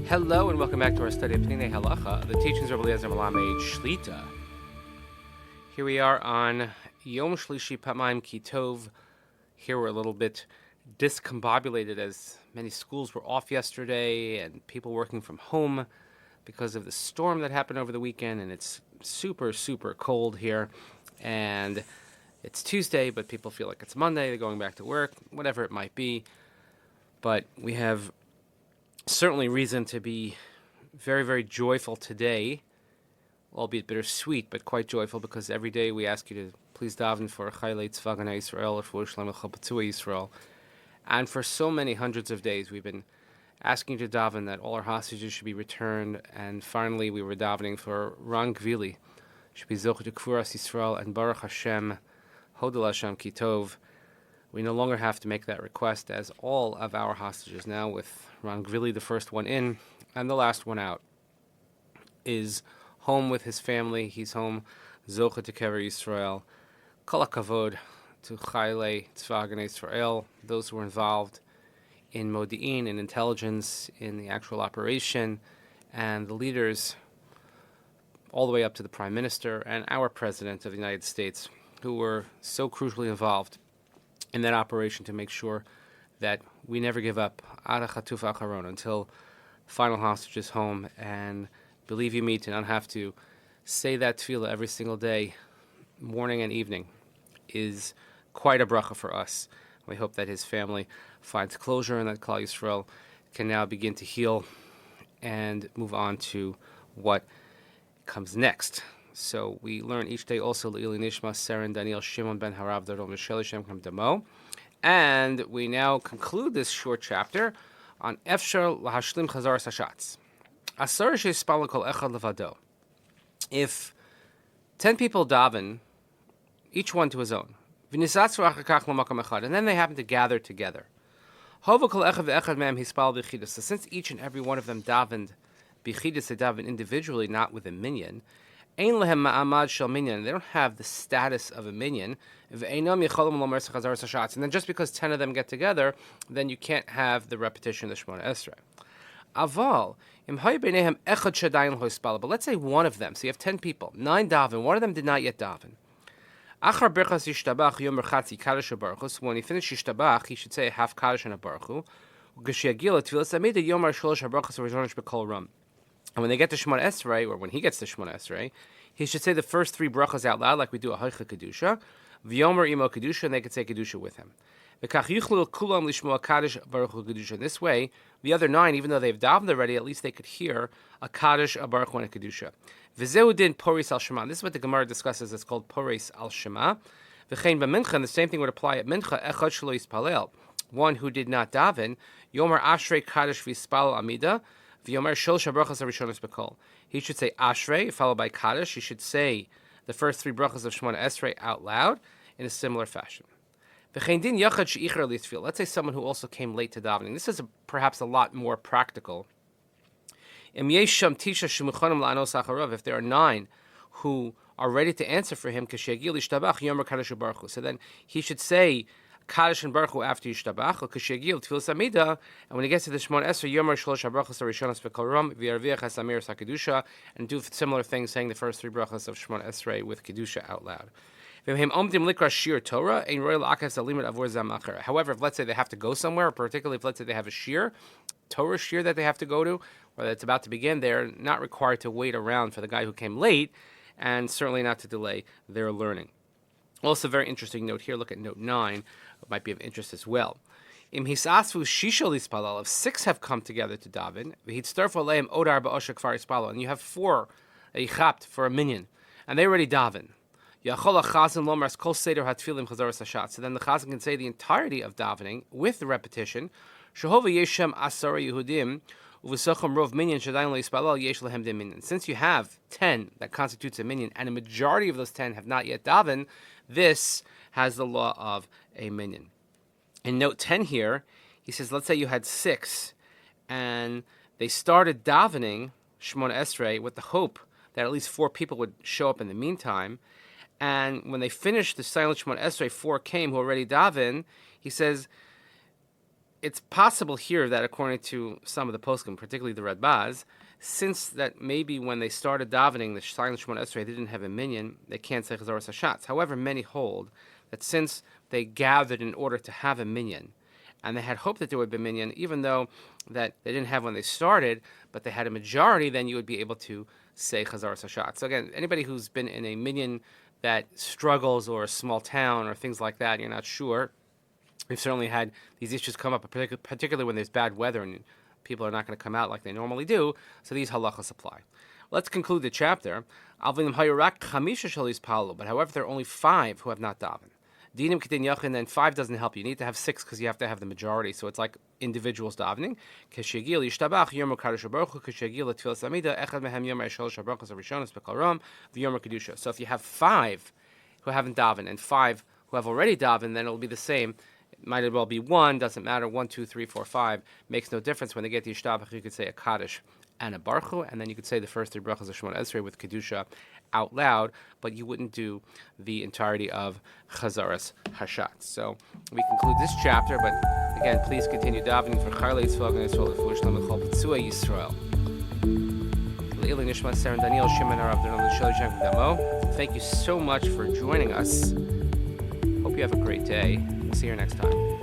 Hello and welcome back to our study of Peninei Halacha, the teachings of Eliezer Malamed Shlita. Here we are on Yom Shlishi Pamaim Kitov. Here we're a little bit discombobulated as many schools were off yesterday and people working from home because of the storm that happened over the weekend, and it's super, super cold here. And it's Tuesday, but people feel like it's Monday, they're going back to work, whatever it might be. But we have certainly reason to be very, very joyful today, albeit bittersweet, but quite joyful, because every day we ask you to please daven for Chaylei Tzvagan Yisrael, for Shalom Chapatzua Yisrael. And for so many hundreds of days, we've been asking you to daven that all our hostages should be returned. And finally, we were davening for Ran Gvili, should be Zoch to Kfuras Yisrael, and Baruch Hashem, Hodel Hashem Kitov. We no longer have to make that request, as all of our hostages now, with Ran Gvili, the first one in and the last one out, is home with his family. He's home, Zocha to Kever Yisrael. Kol HaKavod to Chaylei Tzvagan Yisrael, those who were involved in Modi'in, in intelligence, in the actual operation, and the leaders, all the way up to the Prime Minister and our President of the United States, who were so crucially involved in that operation to make sure that we never give up until final hostage is home. And believe you me, to not have to say that tefillah every single day, morning and evening, is quite a bracha for us. We hope that his family finds closure and that Klal Yisrael can now begin to heal and move on to what comes next. So we learn each day also Le'ili Nishmat, Seren, Daniel, Shimon ben Harav, Dodol, Michelle, Shem, Kam Damo. And we now conclude this short chapter on Efshar Lahashlim Chazarat Hashatz. Asar she'yispalel kol echad levado. If 10 people daven, each one to his own, v'nisatzru achar kach l'makam echad, and then they happen to gather together. Hova kol echad ve'echad me'em hispal b'chidus. So since each and every one of them davened b'chidus, they davened individually, not with a minyan, ein lehem ma'amad shel minyan, they don't have the status of a minyan, ve'einam yecholem lomer chazarat hashatz. And then just because 10 of them get together, then you can't have the repetition of the Shemona Esrei. Aval, im hay beinehem echad shadayin lo hispal. But let's say one of them, so you have 10 people, 9 daven, one of them did not yet daven. Achar berchas yishtabach yom rechatzi kaddish baruch. So when he finished yishtabach, he should say a half kaddish and a baruch hu. U'geshiagil tefillas amida yomar sholosh habrachas v'rizonish b'kol ram. And when they get to Shemona Esrei, or when he gets to Shemona Esrei, he should say the first 3 brachas out loud, like we do a Haicha Kedusha, V'yomer imo Kedusha, and they could say Kedusha with him. V'kach yuchlu kulam lishmoa Kaddish Baruch Hu Kedusha. This way, the other 9, even though they've davened already, at least they could hear a Kaddish, a Baruch Hu, and a Kedusha. V'zehu din Poris al Shema. This is what the Gemara discusses. It's called Poris al Shema. V'chein b'mincha, and the same thing would apply at Mincha. Echad shelo yispalel, one who did not daven. Yomer Ashrei Kaddish v'yispal Amida. He should say Ashrei, followed by Kaddish. He should say the first 3 brachas of Shemona Esrei out loud in a similar fashion. Let's say someone who also came late to davening. This is perhaps a lot more practical. If there are 9 who are ready to answer for him, so then he should say Kaddish and Baruch Hu after Yishtabach, K'shegil Tefillas Amida, and when he gets to the Shemona Esrei, Yomer Shlosh HaBrachos HaRishonos V'Kol Ram V'Yarviach HaSamir HaKedusha, and do similar things, saying the first 3 brachos of Shemona Esrei with Kedusha out loud. However, if let's say they have to go somewhere, particularly if let's say they have a shir, Torah shir that they have to go to, or that's about to begin, they're not required to wait around for the guy who came late, and certainly not to delay their learning. Also, very interesting note here. Look at note 9. It might be of interest as well. Im hisasvu shisha lispalal. If 6 have come together to daven, v'hitztarfu aleim od arba osher kfar yispalal, and you have 4 that you chapped for a minyan, and they already daven. Yachol hachazan lomars kol seder hatfilim chazaras hashatz. So then the chazan can say the entirety of davening with the repetition. Shehova yeshem asara Yehudim uv'socham rov minyan shadayin lo yispalal yesh lehem de minyan. Since you have 10 that constitutes a minyan, and a majority of those 10 have not yet daven, this has the law of a minyan. In note 10 here, he says, let's say you had 6, and they started davening Shemona Esrei with the hope that at least 4 people would show up in the meantime. And when they finished the silent Shemon Esrei, 4 came who already daven. He says it's possible here that according to some of the poskim, particularly the Radbaz, since that maybe when they started davening the silent Shemon Esrei, they didn't have a minyan, they can't say Chazarat Hashatz. However, many hold that since they gathered in order to have a minyan, and they had hoped that there would be a minyan, even though that they didn't have when they started, but they had a majority, then you would be able to say Chazarat Hashatz. So again, anybody who's been in a minyan that struggles, or a small town, or things like that, you're not sure. We've certainly had these issues come up, particularly when there's bad weather and people are not going to come out like they normally do, so these halachas apply. Let's conclude the chapter. But however, there are only 5 who have not davened. Dinim Kedin Yachin, then 5 doesn't help you. You need to have 6 because you have to have the majority. So it's like individuals davening. So if you have 5 who haven't davened and 5 who have already davened, then it'll be the same. It might as well be 1, doesn't matter. 1, 2, 3, 4, 5 makes no difference. When they get to Yishtabach, you could say a Kaddish and a Baruch, and then you could say the first 3 brachas of Shemon Esrei with Kedusha out loud, but you wouldn't do the entirety of Chazarat Hashatz. So we conclude this chapter, but again, please continue davening for Charlei Yisrael and Yisrael Lefuah Shalom L'chol B'tzua Yisrael. Le'ilui Nishmat Sarah Daniel Shimon Harav Doron L'Shel Yishem Damo. Thank you so much for joining us. Hope you have a great day. We'll see you next time.